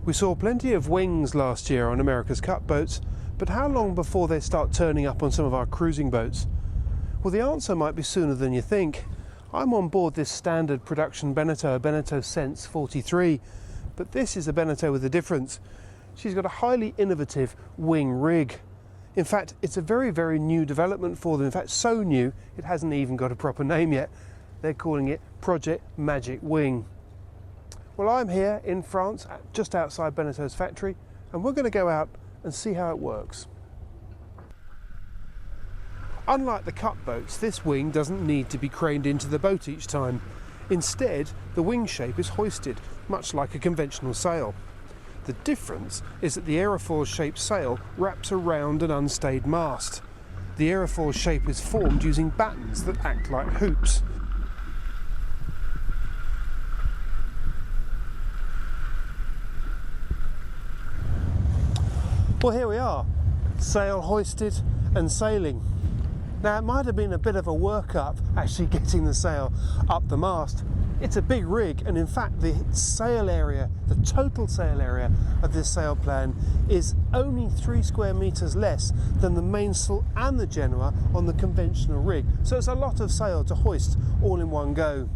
We saw plenty of wings last year on America's Cup boats, but how long before they start turning up on some of our cruising boats? Well, the answer might be sooner than you think. I'm on board this standard production Beneteau, a Beneteau Sense 43, but this is a Beneteau with a difference. She's got a highly innovative wing rig. In fact, it's a very, very new development for them. In fact, so new, it hasn't even got a proper name yet. They're calling it Project Magic Wing. Well, I'm here in France, just outside Beneteau's factory, and we're going to go out and see how it works. Unlike the Cup boats, this wing doesn't need to be craned into the boat each time. Instead, the wing shape is hoisted, much like a conventional sail. The difference is that the aerofoil-shaped sail wraps around an unstayed mast. The aerofoil shape is formed using battens that act like hoops. Well, here we are, sail hoisted and sailing. Now, it might have been a bit of a workup actually getting the sail up the mast. It's a big rig, and in fact the sail area, the total sail area of this sail plan is only 3 square meters less than the mainsail and the Genoa on the conventional rig. So it's a lot of sail to hoist all in one go.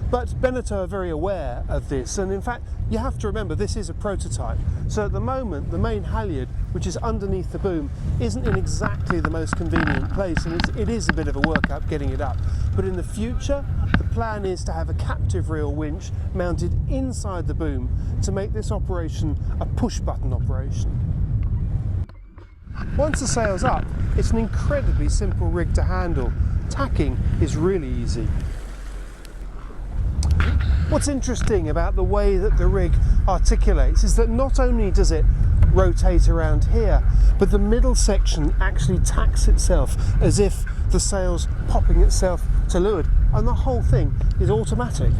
But Beneteau are very aware of this, and in fact you have to remember this is a prototype. So at the moment the main halyard, which is underneath the boom, isn't in exactly the most convenient place, and it is a bit of a workup getting it up. But in the future the plan is to have a captive reel winch mounted inside the boom to make this operation a push button operation. Once the sail's up, it's an incredibly simple rig to handle. Tacking is really easy. What's interesting about the way that the rig articulates is that not only does it rotate around here, but the middle section actually tacks itself as if the sail's popping itself to leeward, and the whole thing is automatic.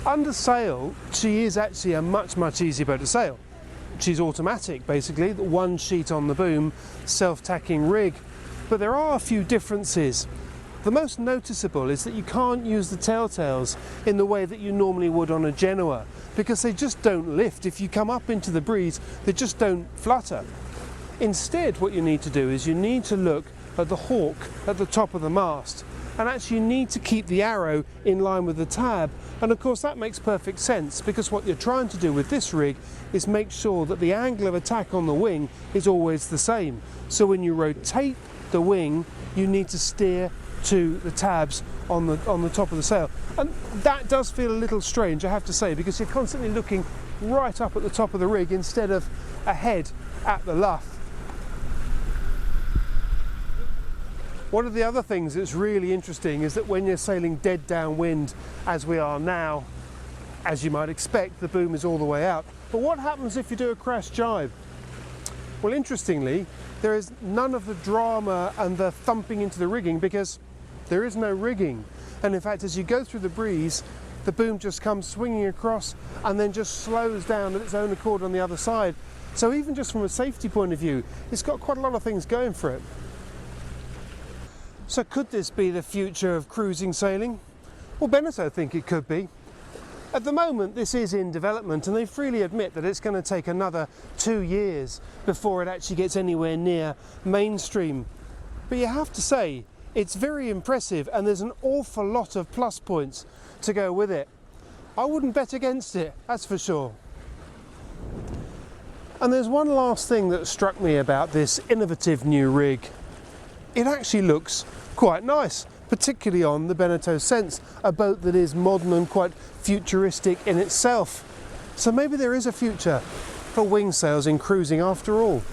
Under sail, she is actually a much easier boat to sail. She's automatic, basically, one sheet on the boom, self-tacking rig, but there are a few differences. The most noticeable is that you can't use the tailtails in the way that you normally would on a Genoa, because they just don't lift. If you come up into the breeze, they just don't flutter. Instead, what you need to do is you need to look at the hawk at the top of the mast, and actually you need to keep the arrow in line with the tab. And of course that makes perfect sense, because what you're trying to do with this rig is make sure that the angle of attack on the wing is always the same. So when you rotate the wing, you need to steer to the tabs on the top of the sail, and that does feel a little strange, I have to say, because you're constantly looking right up at the top of the rig instead of ahead at the luff. One of the other things that's really interesting is that when you're sailing dead downwind, as we are now, as you might expect, the boom is all the way out. But what happens if you do a crash jibe? Well, interestingly, there is none of the drama and the thumping into the rigging, because there is no rigging. And in fact, as you go through the breeze, the boom just comes swinging across and then just slows down at its own accord on the other side. So even just from a safety point of view, it's got quite a lot of things going for it. So could this be the future of cruising sailing? Well, Beneteau think it could be. At the moment this is in development, and they freely admit that it's going to take another 2 years before it actually gets anywhere near mainstream. But you have to say, it's very impressive, and there's an awful lot of plus points to go with it. I wouldn't bet against it, that's for sure. And there's one last thing that struck me about this innovative new rig. It actually looks quite nice, particularly on the Beneteau Sense, a boat that is modern and quite futuristic in itself. So maybe there is a future for wing sails in cruising after all.